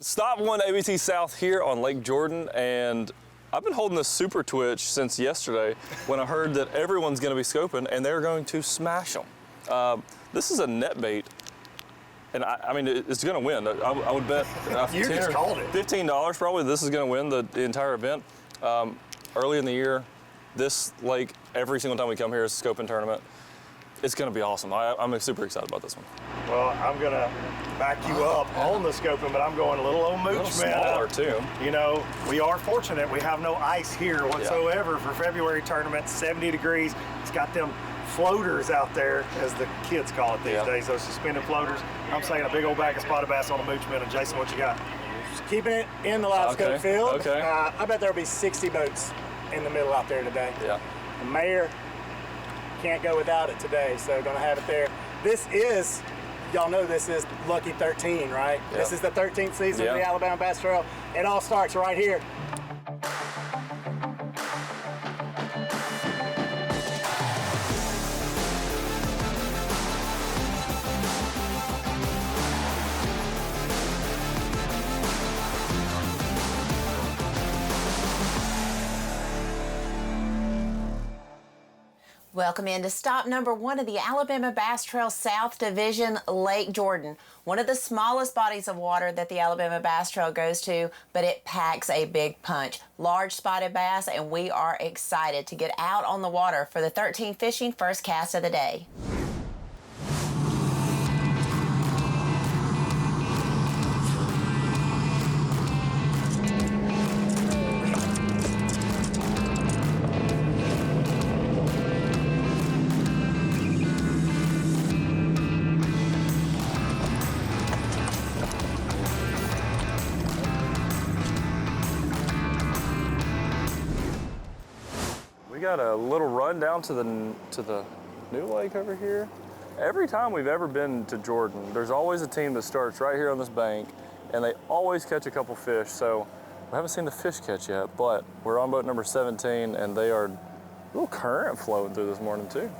Stop one ABC South here on Lake Jordan, and I've been holding this super twitch since yesterday when I heard that everyone's going to be scoping and they're going to smash them. This is a net bait, and I mean it's going to win. I would bet you just called it. $15 probably. This is going to win the entire event. Early in the year, this lake, every single time we come here is a scoping tournament. It's going to be awesome. I'm super excited about this one. Well, I'm going to back you up on the scoping, but I'm going a little old mooch, A little smaller too. You know, we are fortunate. We have no ice here whatsoever for February tournament, 70 degrees. It's got them floaters out there, as the kids call it these days, those suspended floaters. I'm saying a big old bag of spotted bass on a mooch minnow. Jason, what you got? Just keeping it in the live scope field. Okay. I bet there'll be 60 boats in the middle out there today. Yeah. The mayor can't go without it today, so gonna have it there. This is, y'all know this is Lucky 13, right? Yeah. This is the 13th season of the Alabama Bass Trail. It all starts right here. Welcome into stop number one of the Alabama Bass Trail South Division, Lake Jordan. One of the smallest bodies of water that the Alabama Bass Trail goes to, but it packs a big punch. Large spotted bass, and we are excited to get out on the water for the 13 fishing first cast of the day. We got a little run down to the new lake over here. Every time we've ever been to Jordan, there's always a team that starts right here on this bank, and they always catch a couple fish. So we haven't seen the fish catch yet, but we're on boat number 17, and they are a little current flowing through this morning too.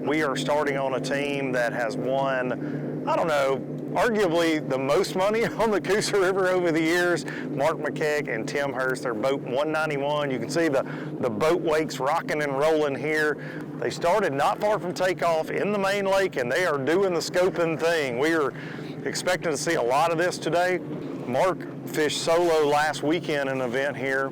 We are starting on a team that has won, I don't know, arguably the most money on the Coosa River over the years. Mark McKeag and Tim Hurst, they're boat 191. You can see the boat wakes rocking and rolling here. They started not far from takeoff in the main lake, and they are doing the scoping thing. We are expecting to see a lot of this today. Mark fished solo last weekend in an event here,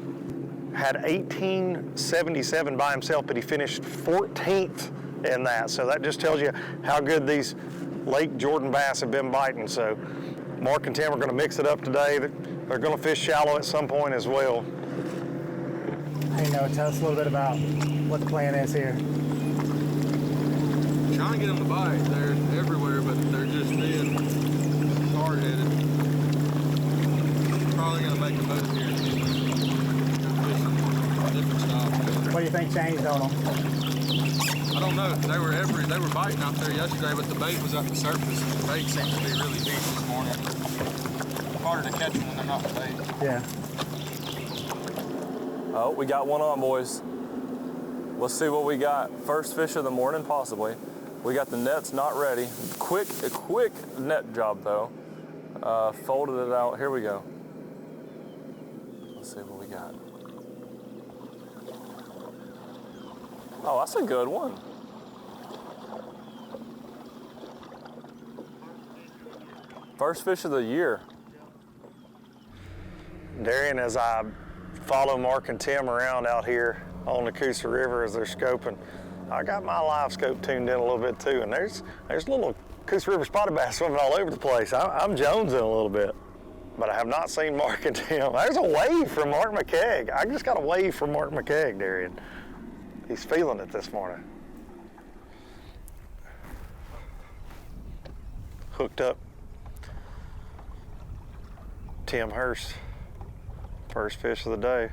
had 1877 by himself, but he finished 14th in that. So that just tells you how good these Lake Jordan bass have been biting. So Mark and Tim are going to mix it up today. They're going to fish shallow at some point as well. Hey, Noah, tell us a little bit about what the plan is here. Trying to get them to bite. They're everywhere, but they're just being hard-headed. Probably going to make a move here. Different style. What do you think changed on them? I don't know. They were biting out there yesterday, but the bait was at the surface. The bait seems to be really deep this morning. Harder to catch them when they're not the bait. Yeah. Oh, we got one on, boys. Let's see what we got. First fish of the morning, possibly. We got the nets not ready. A quick net job though. Folded it out. Here we go. Let's see what we got. Oh, that's a good one. First fish of the year. Darian, as I follow Mark and Tim around out here on the Coosa River as they're scoping, I got my live scope tuned in a little bit too, and there's little Coosa River spotted bass swimming all over the place. I'm jonesing a little bit, but I have not seen Mark and Tim. There's a wave from Mark McKeag. I just got a wave from Mark McKeag, Darian. He's feeling it this morning. Hooked up Tim Hurst, first fish of the day.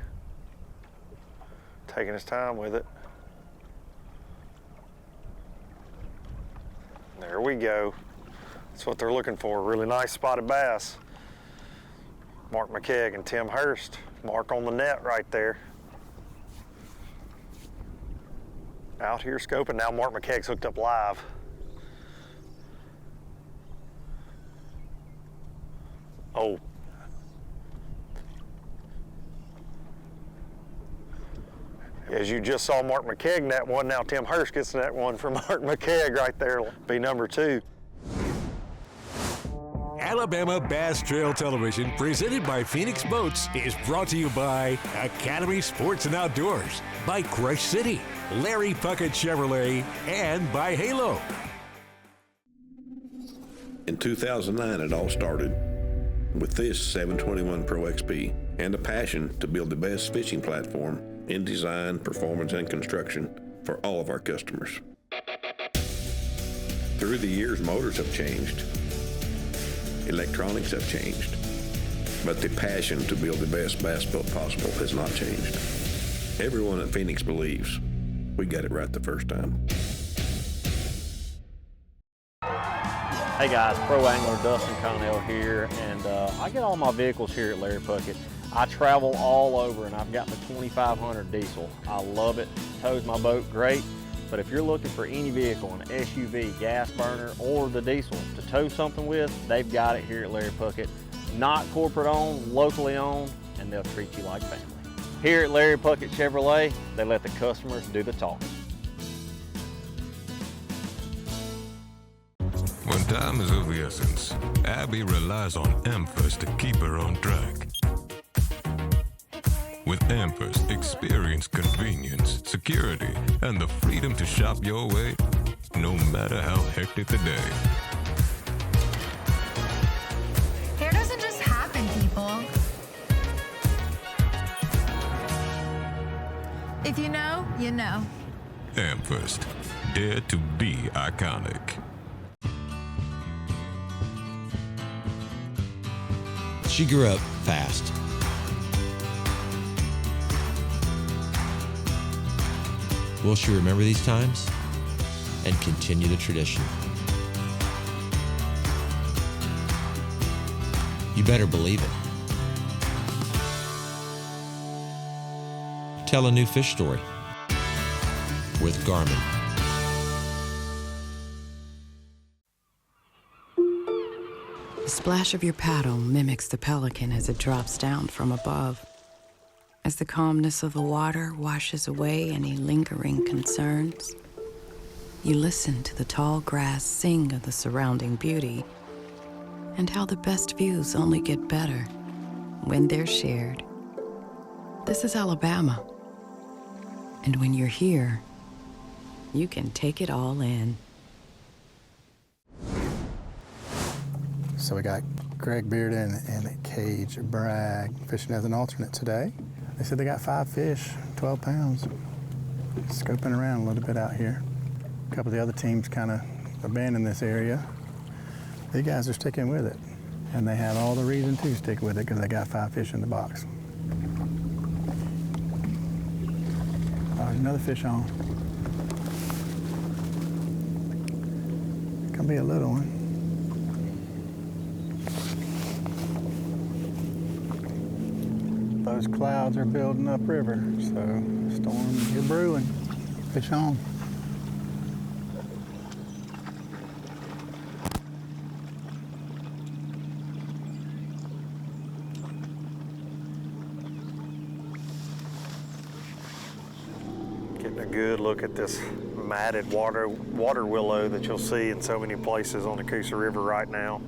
Taking his time with it. There we go. That's what they're looking for, really nice spotted bass. Mark McKeag and Tim Hurst. Mark on the net right there. Out here scoping. Now Mark McKeag's hooked up live. Oh, As you just saw Mark McKeag net one, now Tim Hurst gets net one from Mark McKeag right there. It'll be number 2. Alabama Bass Trail Television, presented by Phoenix Boats, is brought to you by Academy Sports and Outdoors, by Crush City, Larry Puckett Chevrolet, and by Halo. In 2009, it all started with this 721 Pro XP and a passion to build the best fishing platform in design, performance, and construction for all of our customers. Through the years, motors have changed. Electronics have changed. But the passion to build the best bass boat possible has not changed. Everyone at Phoenix believes we got it right the first time. Hey guys, Pro Angler Dustin Connell here, and I get all my vehicles here at Larry Puckett. I travel all over, and I've got the 2500 diesel. I love it, tows my boat great, but if you're looking for any vehicle, an SUV, gas burner, or the diesel to tow something with, they've got it here at Larry Puckett. Not corporate owned, locally owned, and they'll treat you like family. Here at Larry Puckett Chevrolet, they let the customers do the talking. When time is of the essence, Abby relies on AmFirst to keep her on track. With AmFirst, experience convenience, security, and the freedom to shop your way, no matter how hectic the day. Hair doesn't just happen, people. If you know, you know. AmFirst, dare to be iconic. She grew up fast. Will she remember these times and continue the tradition? You better believe it. Tell a new fish story with Garmin. The splash of your paddle mimics the pelican as it drops down from above. As the calmness of the water washes away any lingering concerns, you listen to the tall grass sing of the surrounding beauty and how the best views only get better when they're shared. This is Alabama, and when you're here, you can take it all in. So we got Greg Bearden and Cage Bragg fishing as an alternate today. They said they got 5 fish, 12 pounds. Scoping around a little bit out here. A couple of the other teams kind of abandoned this area. These guys are sticking with it. And they have all the reason to stick with it because they got 5 fish in the box. Oh, there's another fish on. It's gonna be a little one. Those clouds are building upriver, so storm is brewing. Fish on. Getting a good look at this matted water willow that you'll see in so many places on the Coosa River right now.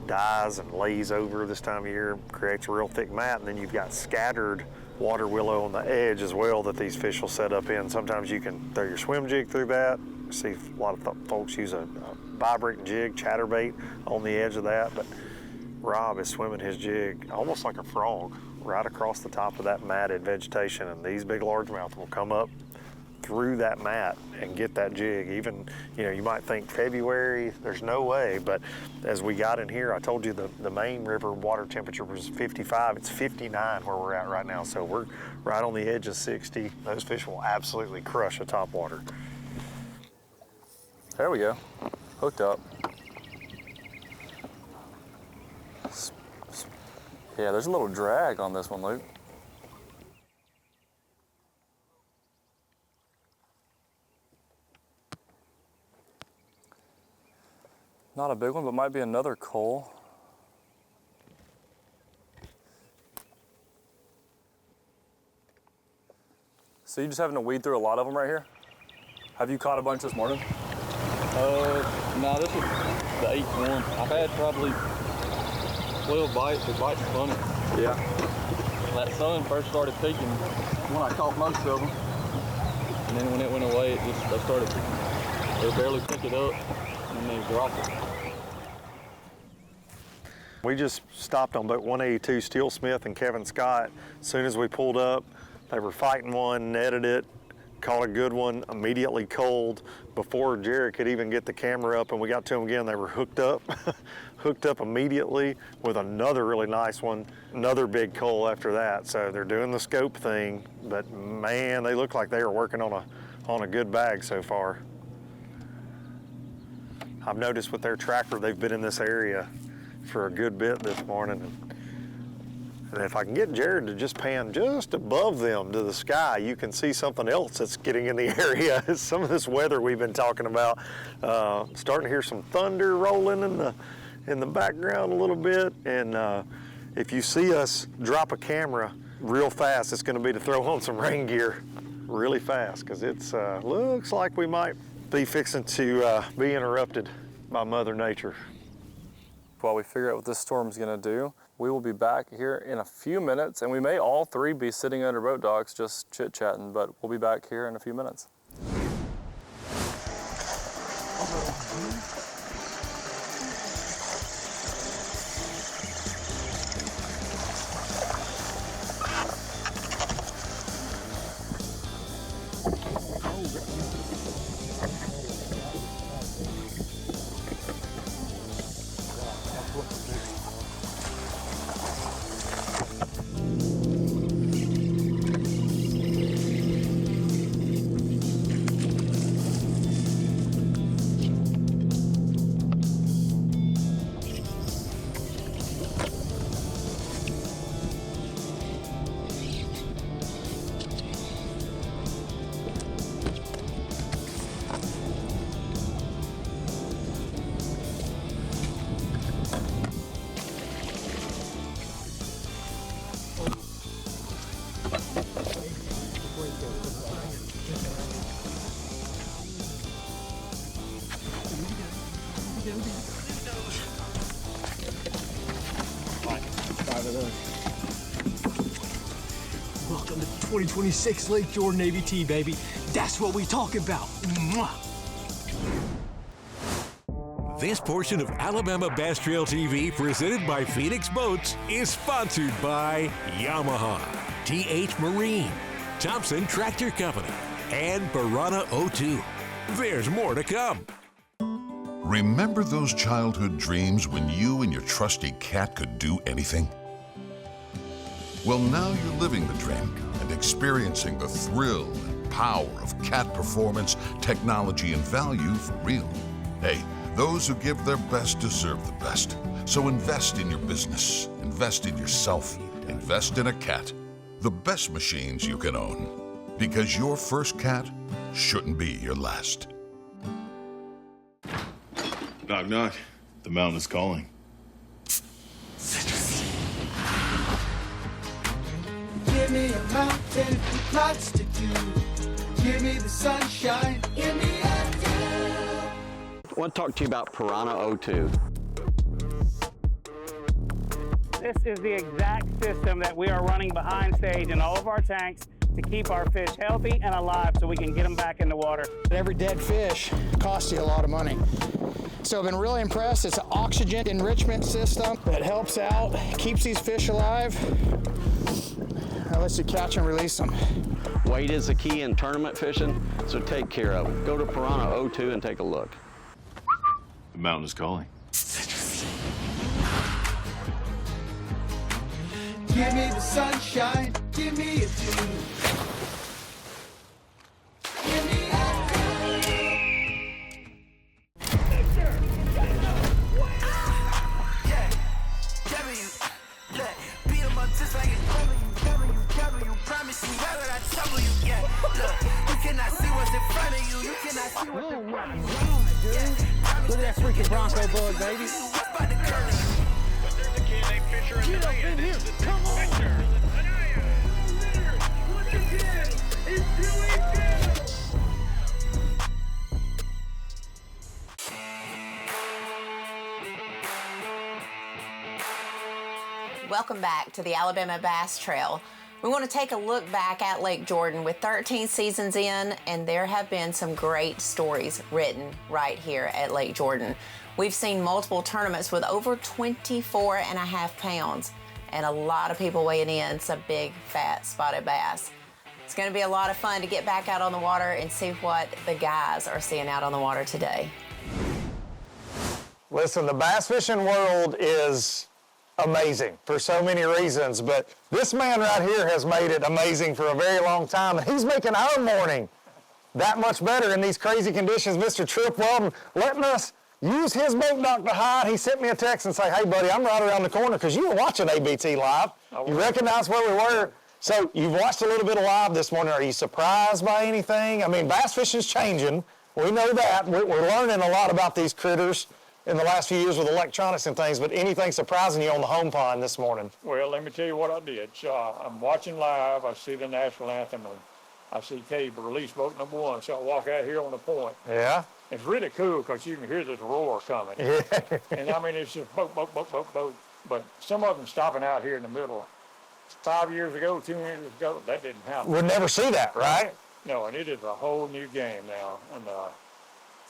Dies and lays over this time of year, creates a real thick mat, and then you've got scattered water willow on the edge as well that these fish will set up in. Sometimes you can throw your swim jig through that. I see a lot of folks use a vibrating jig, chatterbait on the edge of that, but Rob is swimming his jig almost like a frog right across the top of that matted vegetation, and these big largemouth will come up through that mat and get that jig. Even, you might think February, there's no way, but as we got in here, I told you the main river water temperature was 55. It's 59 where we're at right now, so we're right on the edge of 60. Those fish will absolutely crush a topwater. There we go, hooked up. Yeah, there's a little drag on this one, Luke. Not a big one, but might be another coal. So you just having to weed through a lot of them right here? Have you caught a bunch this morning? No, this was the 8th one. I've had probably 12 bites. The bites are funny. Yeah. That sun first started peaking when I caught most of them. And then when it went away, they barely pick it up and then they drop it. We just stopped on boat 182, Steele Smith and Kevin Scott. As soon as we pulled up, they were fighting one, netted it, caught a good one, immediately cold. Before Jared could even get the camera up and we got to them again, they were hooked up. Hooked up immediately with another really nice one, another big coal after that. So they're doing the scope thing, but man, they look like they are working on a good bag so far. I've noticed with their tracker, they've been in this area for a good bit this morning. And if I can get Jared to just pan just above them to the sky, you can see something else that's getting in the area. Some of this weather we've been talking about. Starting to hear some thunder rolling in the background a little bit. And if you see us drop a camera real fast, it's gonna be to throw on some rain gear really fast, because it's looks like we might be fixing to be interrupted by Mother Nature. While we figure out what this storm's gonna do, we will be back here in a few minutes, and we may all three be sitting under boat docks just chit-chatting, but we'll be back here in a few minutes. Welcome to 2026 Lake Jordan ABT, baby. That's what we talk about. Mwah. This portion of Alabama Bass Trail TV, presented by Phoenix Boats, is sponsored by Yamaha, TH Marine, Thompson Tractor Company, and Piranha O2. There's more to come. Remember those childhood dreams when you and your trusty cat could do anything? Well, now you're living the dream and experiencing the thrill and power of cat performance, technology, and value for real. Hey, those who give their best deserve the best. So invest in your business, invest in yourself, invest in a cat. The best machines you can own. Because your first cat shouldn't be your last. Knock, knock. The mountain is calling. Give me a mountain with lots to do. Give me the sunshine. Give me a dew. I want to talk to you about Piranha O2. This is the exact system that we are running behind stage in all of our tanks to keep our fish healthy and alive so we can get them back in the water. Every dead fish costs you a lot of money. So I've been really impressed. It's an oxygen enrichment system that helps out, keeps these fish alive, and lets you catch and release them. Weight is the key in tournament fishing, so take care of it. Go to Piranha O2 and take a look. The mountain is calling. Give me the sunshine. Give me a dew. Give me Look at that freaking Bronco bug, baby. Get up in here. Come on. Welcome back to the Alabama Bass Trail. We want to take a look back at Lake Jordan with 13 seasons in, and there have been some great stories written right here at Lake Jordan. We've seen multiple tournaments with over 24.5 pounds, and a lot of people weighing in some big, fat, spotted bass. It's going to be a lot of fun to get back out on the water and see what the guys are seeing out on the water today. Listen, the bass fishing world is amazing for so many reasons, but this man right here has made it amazing for a very long time, and he's making our morning that much better in these crazy conditions. Mr. Trip Weldon letting us use his boat dock to hide. He sent me a text and say, hey buddy, I'm right around the corner, because you were watching ABT live. You recognize where we were. So you've watched a little bit of live this morning. Are you surprised by anything? I mean, bass fishing's changing. We know that. We're learning a lot about these critters in the last few years with electronics and things, but anything surprising you on the home pond this morning? Well, let me tell you what I did. So I'm watching live. I see the national anthem, and I see Cave release boat number 1. So I walk out here on the point. Yeah. It's really cool because you can hear this roar coming. Yeah. And I mean, it's just boat, boat, boat, boat, boat. But some of them stopping out here in the middle. 5 years ago, 2 years ago, that didn't happen. We'd never see that, right? No, and it is a whole new game now. And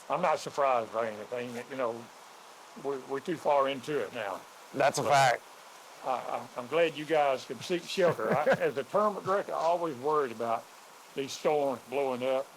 I'm not surprised by anything. You know, we're too far into it now. That's a fact. I'm glad you guys can seek shelter. As a tournament director, I always worried about these storms blowing up.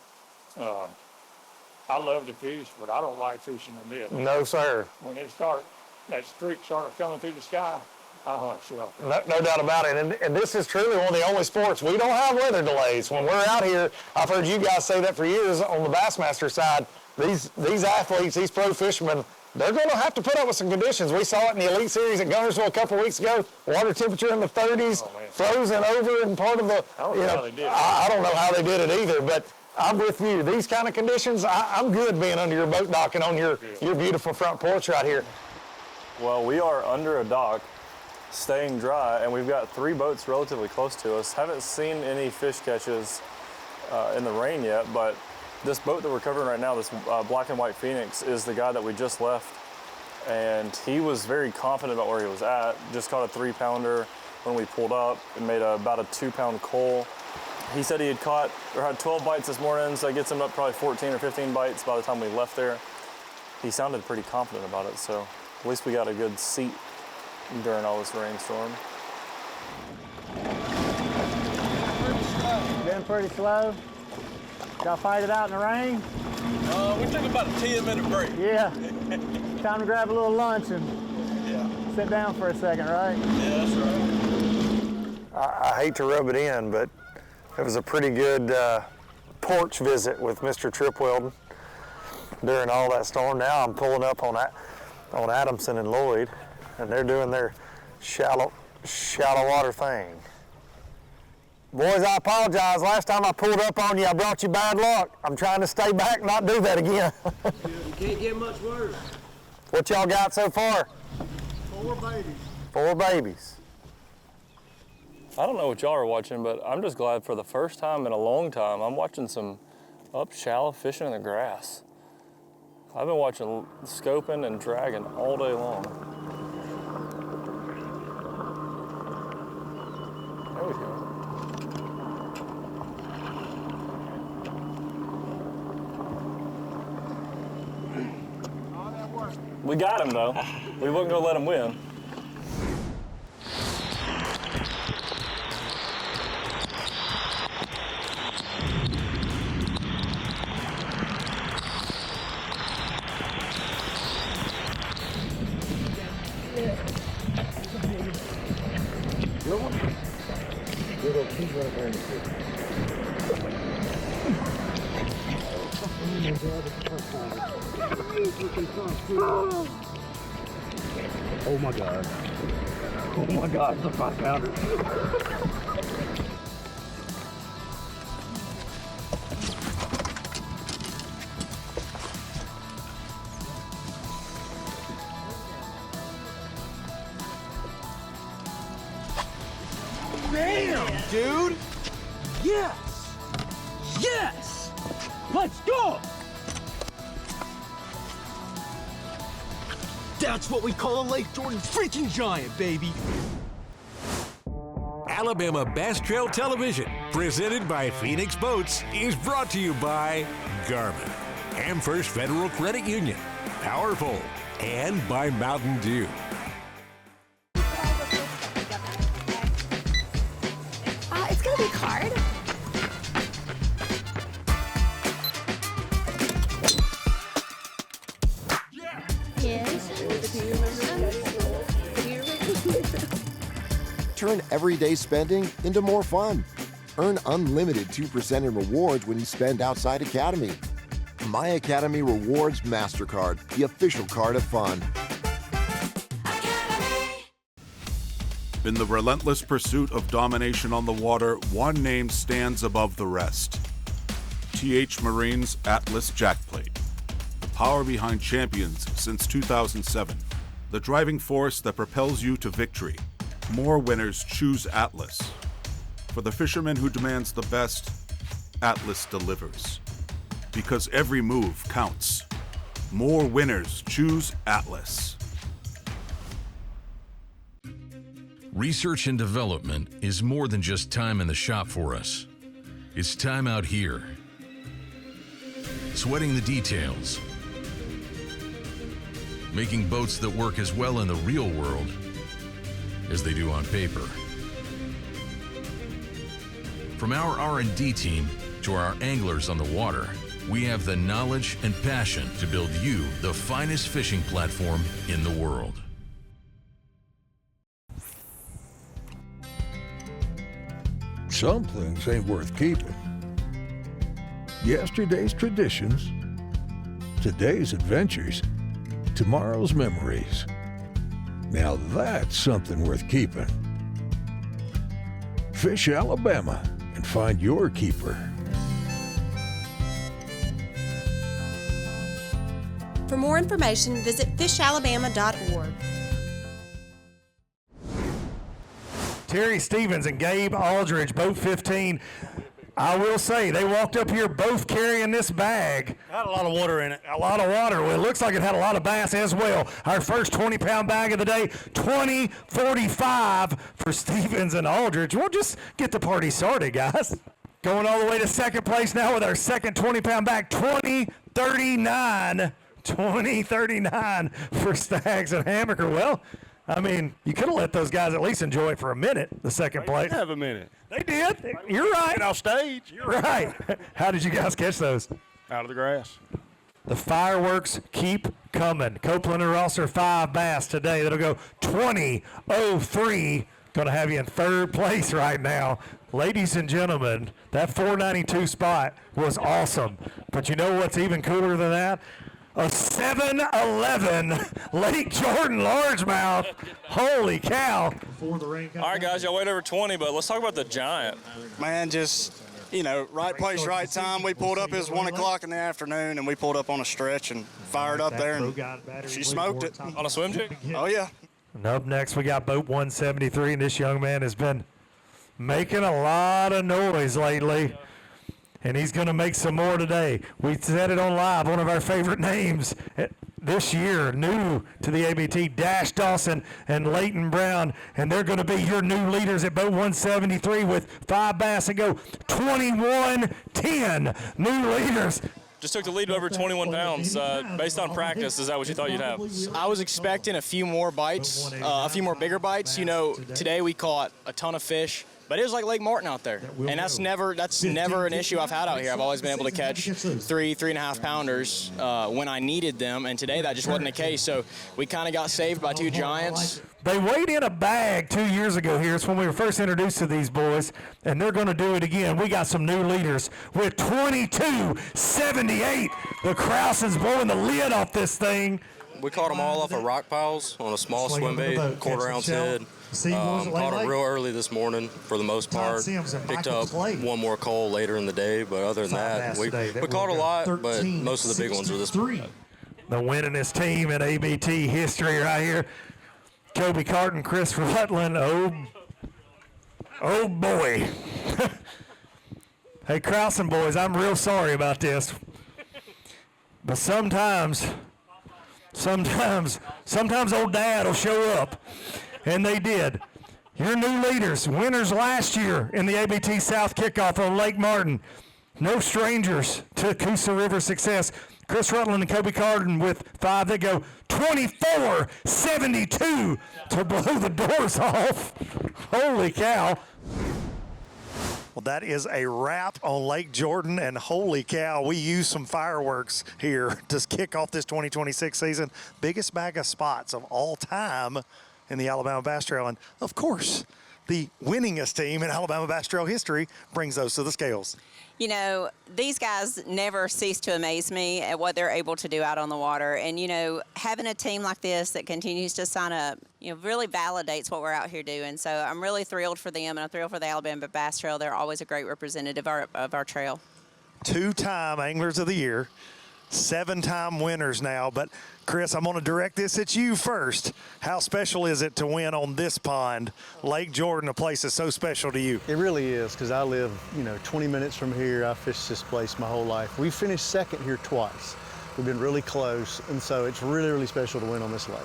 I love to fish, but I don't like fishing in this. No, sir. When that streak started coming through the sky, I hunt shelter. No doubt about it. And this is truly one of the only sports. We don't have weather delays. When we're out here, I've heard you guys say that for years on the Bassmaster side, these athletes, these pro fishermen, they're going to have to put up with some conditions. We saw it in the Elite Series at Guntersville a couple weeks ago. Water temperature in the 30s, frozen over in part of the, I don't know how they did it. I don't know how they did it either, but I'm with you. These kind of conditions, I'm good being under your boat dock and on your beautiful front porch right here. Well, we are under a dock, staying dry, and we've got 3 boats relatively close to us. Haven't seen any fish catches in the rain yet, but this boat that we're covering right now, this Black and White Phoenix, is the guy that we just left, and he was very confident about where he was at. Just caught a 3-pounder when we pulled up and made about a 2-pound coal. He said he had caught or had 12 bites this morning, so that gets him up probably 14 or 15 bites by the time we left there. He sounded pretty confident about it, so at least we got a good seat during all this rainstorm. Been pretty slow. Y'all fight it out in the rain? We took about a 10-minute break. Yeah. Time to grab a little lunch and sit down for a second, right? Yeah, that's right. I hate to rub it in, but it was a pretty good porch visit with Mr. Trip Weldon during all that storm. Now I'm pulling up on Adamson and Lloyd, and they're doing their shallow water thing. Boys, I apologize. Last time I pulled up on you, I brought you bad luck. I'm trying to stay back and not do that again. You can't get much worse. What y'all got so far? 4 babies. 4 babies. I don't know what y'all are watching, but I'm just glad for the first time in a long time, I'm watching some shallow fishing in the grass. I've been watching scoping and dragging all day long. There we go. We got him though. We wasn't gonna let him win. Oh my God. Oh my God, it's a 5-pounder. Damn, dude! Yes! Yes! Let's go! That's what we call a Lake Jordan freaking giant, baby! Alabama Bass Trail Television, presented by Phoenix Boats, is brought to you by Garmin, Amherst Federal Credit Union, Powerful, and by Mountain Dew. It's gonna be hard. Turn everyday spending into more fun. Earn unlimited 2% in rewards when you spend outside Academy. My Academy Rewards MasterCard, the official card of fun. In the relentless pursuit of domination on the water, one name stands above the rest. TH Marine's Atlas Jackplate. The power behind champions since 2007. The driving force that propels you to victory. More winners choose Atlas. For the fisherman who demands the best, Atlas delivers. Because every move counts. More winners choose Atlas. Research and development is more than just time in the shop for us. It's time out here. Sweating the details. Making boats that work as well in the real world as they do on paper. From our R&D team to our anglers on the water, we have the knowledge and passion to build you the finest fishing platform in the world. Some things ain't worth keeping. Yesterday's traditions, today's adventures, tomorrow's memories. Now that's something worth keeping. Fish Alabama and find your keeper. For more information, visit fishalabama.org. Terry Stevens and Gabe Aldridge, both 15. I will say, they walked up here both carrying this bag. Had a lot of water in it. A lot of water. Well, it looks like it had a lot of bass as well. Our first 20-pound bag of the day, 20.45 for Stevens and Aldridge. We'll just get the party started, guys. Going all the way to second place now with our second 20-pound bag, 20.39. 20.39 for Staggs and Hammaker. Well, I mean, you could have let those guys at least enjoy it for a minute, the second place. Have a minute. They did. You're right. Get off stage. You're right. How did you guys catch those? Out of the grass. The fireworks keep coming. Copeland and Rosser 5 bass today. That'll go 20.03. Going to have you in third place right now. Ladies and gentlemen, that 492 spot was awesome. But you know what's even cooler than that? A 7-11 Lake Jordan largemouth. Holy cow. All right, guys, y'all wait over 20, but let's talk about the giant. Man, just, right place, right time. We pulled up, it was 1 o'clock in the afternoon, and we pulled up on a stretch and fired up there, and she smoked it. On a swim jig? Oh, yeah. And up next, we got boat 173, and this young man has been making a lot of noise lately. And he's going to make some more today. We said it on live, one of our favorite names this year, new to the ABT, Dash Dawson and Leighton Brown. And they're going to be your new leaders at boat 173 with 5 bass and go 21-10. New leaders. Just took the lead over 21 pounds. Based on practice, is that what you thought you'd have? I was expecting a few more bites, a few more bigger bites. Today we caught a ton of fish. But it was like Lake Martin out there, and that's never an issue I've had out here. I've always been able to catch 3.5 pounders when I needed them, and today that just wasn't the case. So we kind of got saved by 2 giants. They weighed in a bag 2 years ago here. It's when we were first introduced to these boys, and they're going to do it again. We got some new leaders with 22.78. The Crousens blowing the lid off this thing. We caught them all off of rock piles on a small swim bait, quarter-ounce head. Caught them real early this morning for the most part. Picked up one more coal later in the day, but other than that, we caught a lot, but most of the big ones were this morning. The winningest team in ABT history right here. Kobe Carton, Christopher Rutland. Oh boy. Hey, Krausen boys, I'm real sorry about this. But sometimes old dad will show up. And they did. Your new leaders, winners last year in the ABT South kickoff on Lake Martin. No strangers to Coosa River success. Chris Rutland and Kobe Carden with 5. They go 24-72 to blow the doors off. Holy cow. Well, that is a wrap on Lake Jordan, and holy cow, we used some fireworks here to kick off this 2026 season. Biggest bag of spots of all time in the Alabama Bass Trail, and of course, the winningest team in Alabama Bass Trail history brings those to the scales. You know, these guys never cease to amaze me at what they're able to do out on the water. And, you know, having a team like this that continues to sign up, you know, really validates what we're out here doing. So I'm really thrilled for them, and I'm thrilled for the Alabama Bass Trail. They're always a great representative of our trail. 2-time Anglers of the Year, 7-time winners now. But, Chris, I'm going to direct this at you first. How special is it to win on this pond, Lake Jordan, a place that's so special to you? It really is, because I live, 20 minutes from here. I fished this place my whole life. We finished second here twice. We've been really close, and so it's really, really special to win on this lake.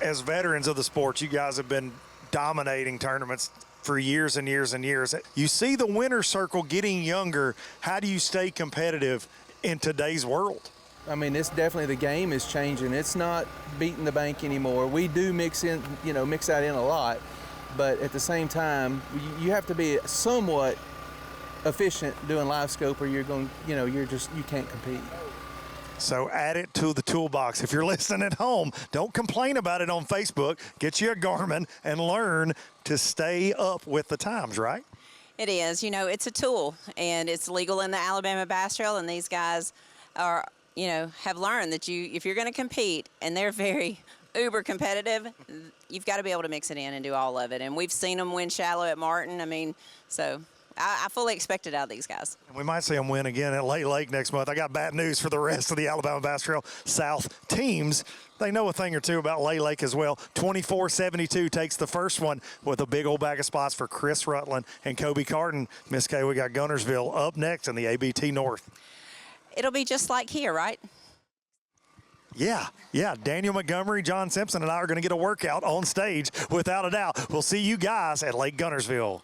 As veterans of the sport, you guys have been dominating tournaments for years and years and years. You see the winner's circle getting younger. How do you stay competitive in today's world? I mean, it's definitely, the game is changing. It's not beating the bank anymore. We do mix that in a lot, but at the same time, you have to be somewhat efficient doing live scope, or you're going, you can't compete. So add it to the toolbox. If you're listening at home, don't complain about it on Facebook. Get you a Garmin and learn to stay up with the times, right? It is. It's a tool, and it's legal in the Alabama Bass Trail, and these guys are, have learned that if you're going to compete, and they're very uber competitive, you've got to be able to mix it in and do all of it. And we've seen them win shallow at Martin. I mean, so I fully expect it out of these guys. And we might see them win again at Lake Lake next month. I got bad news for the rest of the Alabama Bass Trail South teams. They know a thing or two about Lake Lake as well. 24-72 takes the first one with a big old bag of spots for Chris Rutland and Kobe Carden. Miss Kay, we got Guntersville up next in the ABT North. It'll be just like here, right? Yeah. Daniel Montgomery, John Simpson, and I are going to get a workout on stage without a doubt. We'll see you guys at Lake Guntersville.